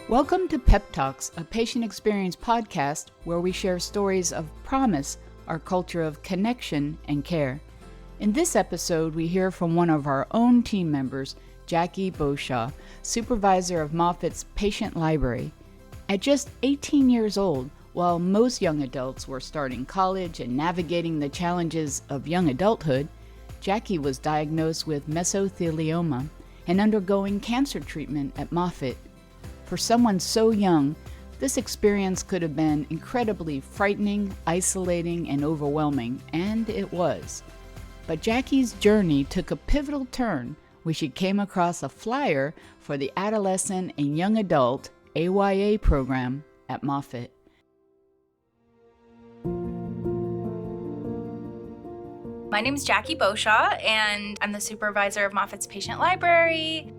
Welcome to Pep Talks, a patient experience podcast where we share stories of promise, our culture of connection and care. In this episode, we hear from one of our own team members, Jackie Beaushaw, supervisor of Moffitt's patient library. At just 18 years old, while most young adults were starting college and navigating the challenges of young adulthood, Jackie was diagnosed with mesothelioma and undergoing cancer treatment at Moffitt. For someone so young, this experience could have been incredibly frightening, isolating, and overwhelming, and it was. But Jackie's journey took a pivotal turn when she came across a flyer for the Adolescent and Young Adult AYA program at Moffitt. My name is Jackie Beaushaw, and I'm the supervisor of Moffitt's patient library.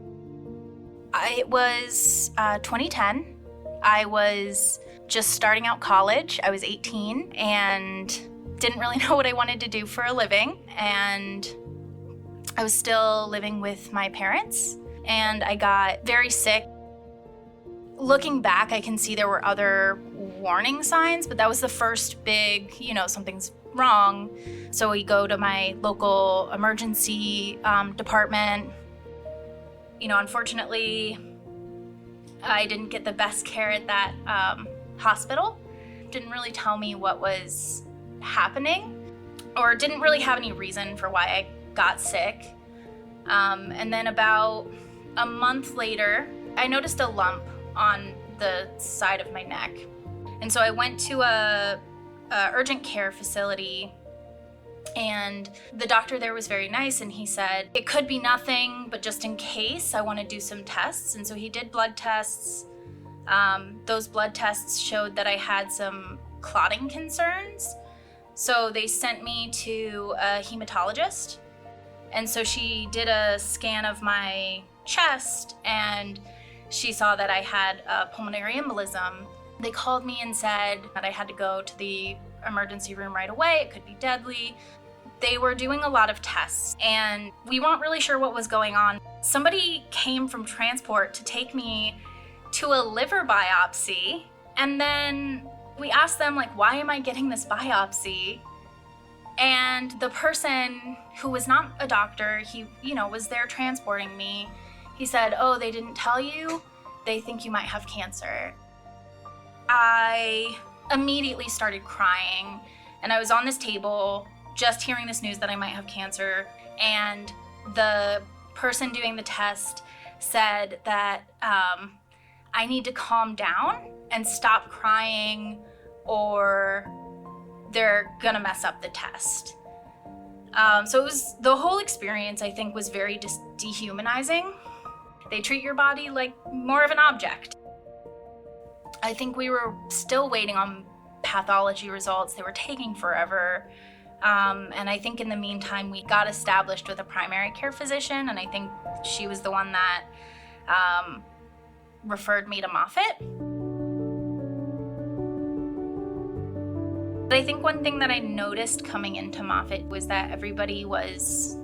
It was 2010. I was just starting out college. I was 18 and didn't really know what I wanted to do for a living. And I was still living with my parents, and I got very sick. Looking back, I can see there were other warning signs, but that was the first big, something's wrong. So we go to my local emergency department. Unfortunately, I didn't get the best care at that hospital. Didn't really tell me what was happening, or didn't really have any reason for why I got sick. And then about a month later, I noticed a lump on the side of my neck. And so I went to a urgent care facility, and the doctor there was very nice, and he said, it could be nothing, but just in case, I want to do some tests. And so he did blood tests. Those blood tests showed that I had some clotting concerns. So they sent me to a hematologist. And so she did a scan of my chest, and she saw that I had a pulmonary embolism. They called me and said that I had to go to the emergency room right away. It could be deadly. They were doing a lot of tests, and we weren't really sure what was going on. Somebody came from transport to take me to a liver biopsy, and then we asked them, why am I getting this biopsy? And the person who was not a doctor, he, was there transporting me. He said, oh, they didn't tell you? They think you might have cancer. I immediately started crying, and I was on this table just hearing this news that I might have cancer, and the person doing the test said that I need to calm down and stop crying, or they're gonna mess up the test. So it was, the whole experience, I think, was very dehumanizing. They treat your body like more of an object. I think we were still waiting on pathology results. They were taking forever. And I think in the meantime, we got established with a primary care physician, and I think she was the one that referred me to Moffitt. But I think one thing that I noticed coming into Moffitt was that everybody was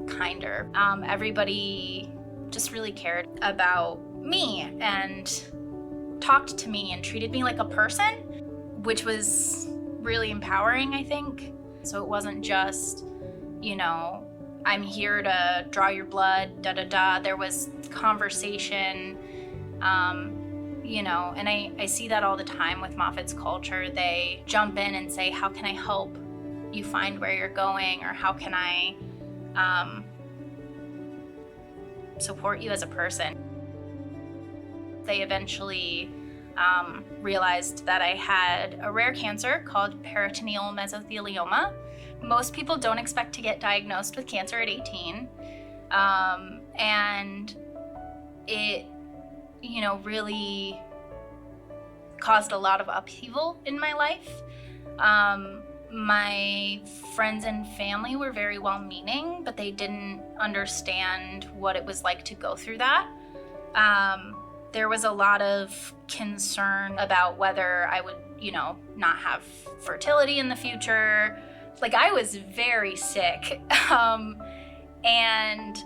kinder. Everybody just really cared about me and talked to me and treated me like a person, which was really empowering, I think. So it wasn't just, I'm here to draw your blood, da-da-da. There was conversation, and I see that all the time with Moffitt's culture. They jump in and say, how can I help you find where you're going? Or how can I support you as a person? They eventually realized that I had a rare cancer called peritoneal mesothelioma. Most people don't expect to get diagnosed with cancer at 18. And it, really caused a lot of upheaval in my life. My friends and family were very well-meaning, but they didn't understand what it was like to go through that. There was a lot of concern about whether I would, not have fertility in the future. I was very sick. And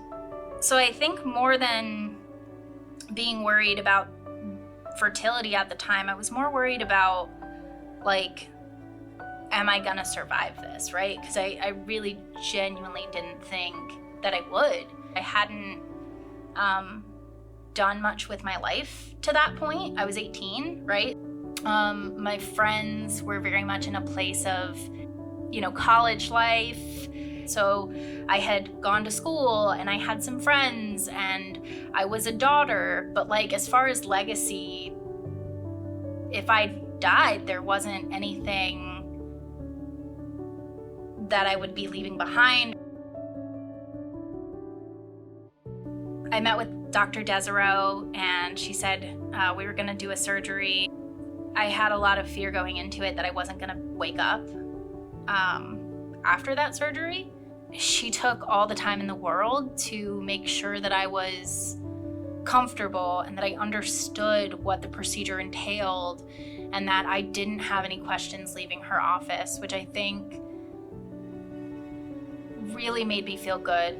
so I think more than being worried about fertility at the time. I was more worried about, like, am I gonna survive this, right? Because I really genuinely didn't think that I would. I hadn't done much with my life to that point. I was 18, right? My friends were very much in a place of, college life. So I had gone to school and I had some friends and I was a daughter, but like as far as legacy, if I died, there wasn't anything that I would be leaving behind. I met with Dr. Desereau and she said we were gonna do a surgery. I had a lot of fear going into it that I wasn't gonna wake up after that surgery. She took all the time in the world to make sure that I was comfortable and that I understood what the procedure entailed and that I didn't have any questions leaving her office, which I think really made me feel good.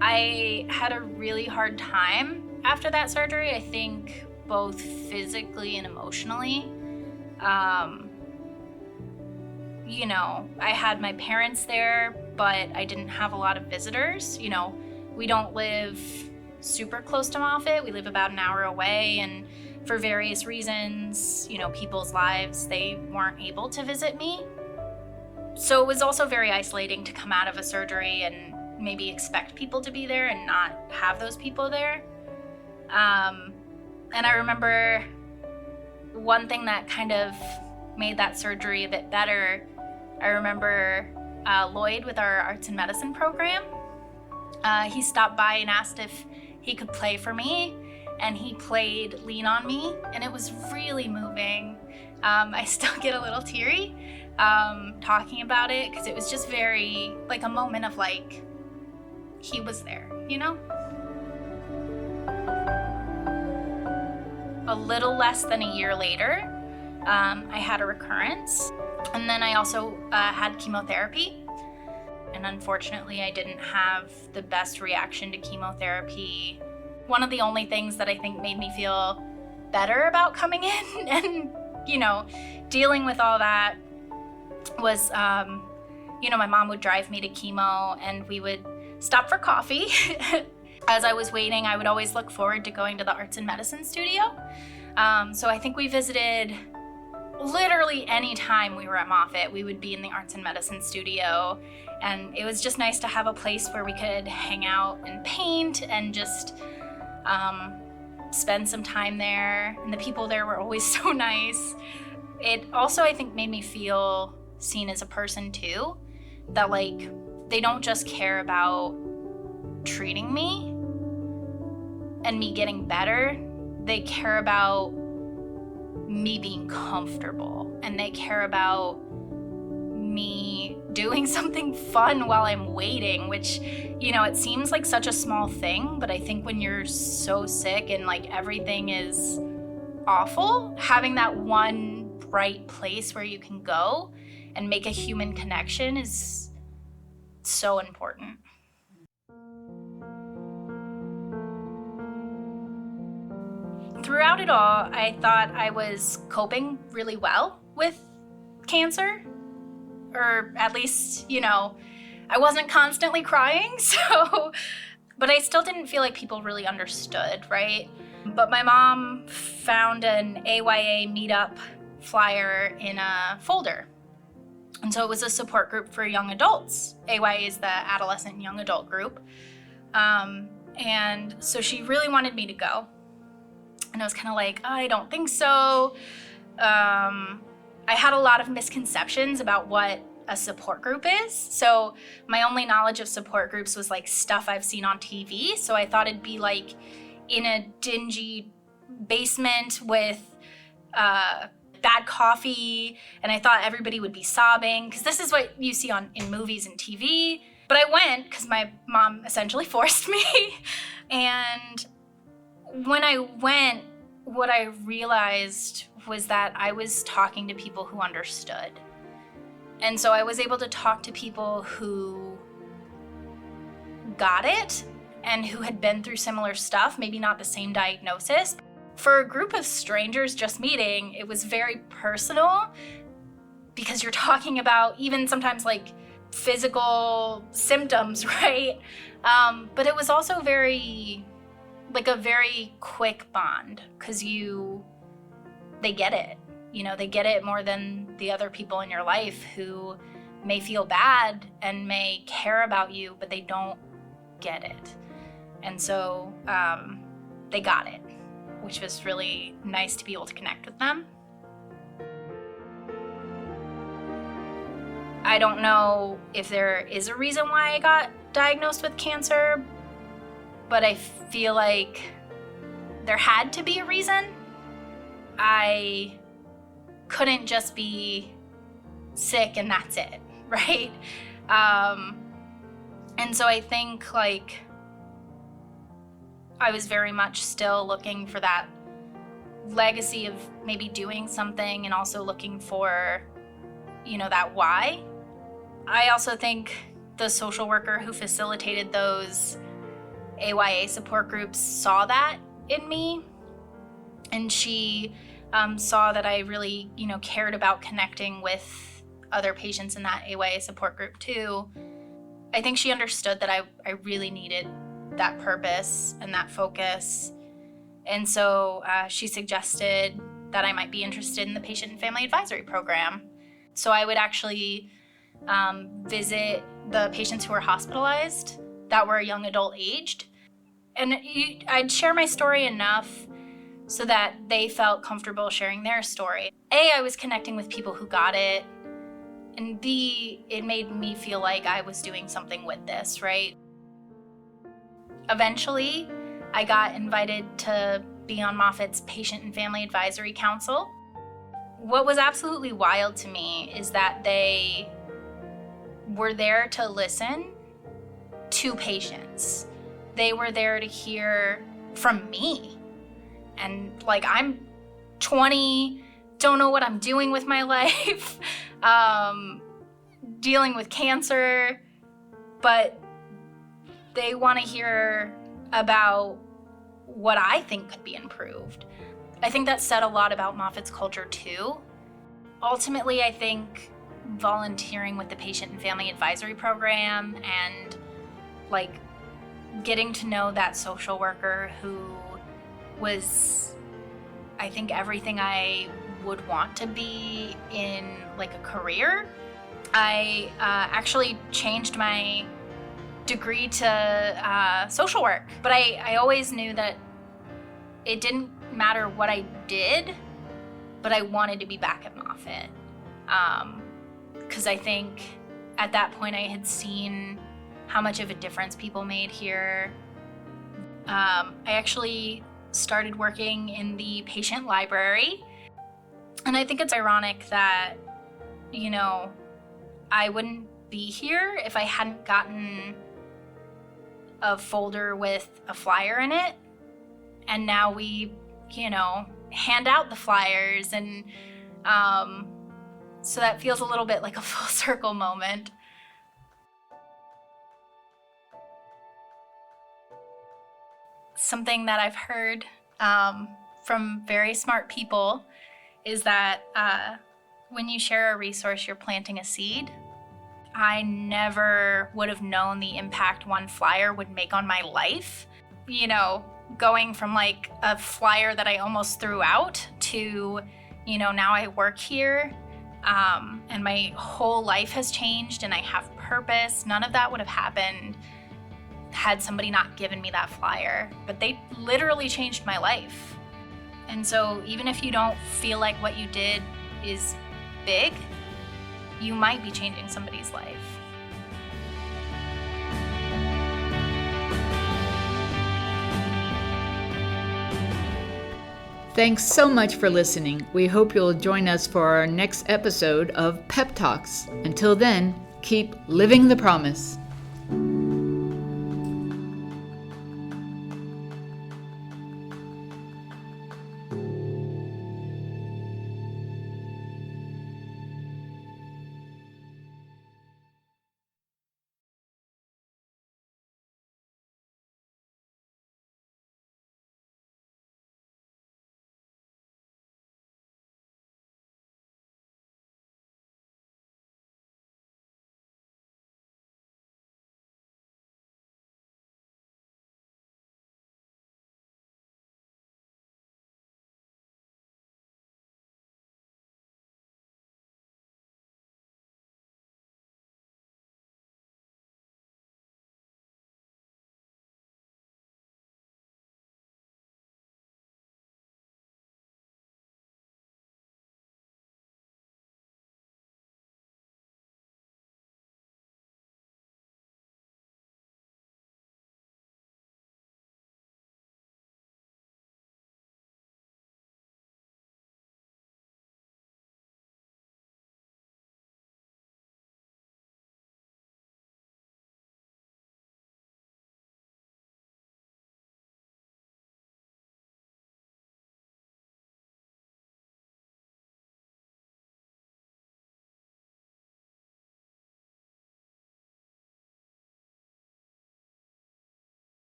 I had a really hard time after that surgery, I think both physically and emotionally. I had my parents there, but I didn't have a lot of visitors. We don't live super close to Moffitt. We live about an hour away, and for various reasons, people's lives, they weren't able to visit me. So it was also very isolating to come out of a surgery and maybe expect people to be there and not have those people there. And I remember one thing that kind of made that surgery a bit better. I remember Lloyd with our arts and medicine program. He stopped by and asked if he could play for me, and he played Lean on Me, and it was really moving. I still get a little teary talking about it because it was just very like a moment of like he was there, A little less than a year later, I had a recurrence, and then I also had chemotherapy. And unfortunately, I didn't have the best reaction to chemotherapy. One of the only things that I think made me feel better about coming in and, dealing with all that was, my mom would drive me to chemo and we would stop for coffee. As I was waiting, I would always look forward to going to the arts and medicine studio. So I think we visited literally any time we were at Moffitt, we would be in the arts and medicine studio. And it was just nice to have a place where we could hang out and paint and just spend some time there. And the people there were always so nice. It also, I think, made me feel seen as a person too. That like, they don't just care about treating me and me getting better. They care about me being comfortable, and they care about me doing something fun while I'm waiting, which, it seems like such a small thing, but I think when you're so sick and like everything is awful, having that one bright place where you can go and make a human connection is so important. Throughout it all, I thought I was coping really well with cancer, or at least, I wasn't constantly crying, but I still didn't feel like people really understood, right? But my mom found an AYA meetup flyer in a folder. And so it was a support group for young adults. AYA is the Adolescent and Young Adult group. And so she really wanted me to go. And I was kind of like, I don't think so. I had a lot of misconceptions about what a support group is. So my only knowledge of support groups was like stuff I've seen on TV. So I thought it'd be like in a dingy basement with bad coffee. And I thought everybody would be sobbing because this is what you see in movies and TV. But I went because my mom essentially forced me. And when I went, what I realized was that I was talking to people who understood. And so I was able to talk to people who got it and who had been through similar stuff, maybe not the same diagnosis. For a group of strangers just meeting, it was very personal because you're talking about even sometimes like physical symptoms, right? But it was also very quick bond because they get it. They get it more than the other people in your life who may feel bad and may care about you, but they don't get it. And so they got it, which was really nice to be able to connect with them. I don't know if there is a reason why I got diagnosed with cancer, but I feel like there had to be a reason. I couldn't just be sick and that's it, right? And so I think like I was very much still looking for that legacy of maybe doing something and also looking for, that why. I also think the social worker who facilitated those AYA support groups saw that in me, and she saw that I really, cared about connecting with other patients in that AYA support group too. I think she understood that I really needed that purpose and that focus. And so she suggested that I might be interested in the Patient and Family Advisory Program. So I would actually visit the patients who were hospitalized that were young adult aged. And I'd share my story enough so that they felt comfortable sharing their story. A, I was connecting with people who got it. And B, it made me feel like I was doing something with this, right? Eventually, I got invited to be on Moffitt's Patient and Family Advisory Council. What was absolutely wild to me is that they were there to listen to patients. They were there to hear from me. And like, I'm 20, don't know what I'm doing with my life, dealing with cancer, but they want to hear about what I think could be improved. I think that said a lot about Moffitt's culture too. Ultimately, I think volunteering with the Patient and Family Advisory Program and like getting to know that social worker who was, I think, everything I would want to be in like a career. I actually changed my degree to social work, but I always knew that it didn't matter what I did, but I wanted to be back at Moffitt. Because I think at that point I had seen how much of a difference people made here. I actually started working in the patient library, and I think it's ironic that, I wouldn't be here if I hadn't gotten a folder with a flyer in it. And now we, hand out the flyers, and so that feels a little bit like a full circle moment. Something that I've heard from very smart people is that when you share a resource, you're planting a seed. I never would have known the impact one flyer would make on my life. Going from like a flyer that I almost threw out to, now I work here, and my whole life has changed and I have purpose. None of that would have happened had somebody not given me that flyer, but they literally changed my life. And so even if you don't feel like what you did is big, you might be changing somebody's life. Thanks so much for listening. We hope you'll join us for our next episode of Pep Talks. Until then, keep living the promise.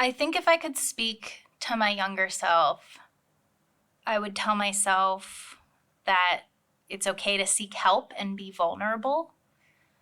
I think if I could speak to my younger self, I would tell myself that it's okay to seek help and be vulnerable.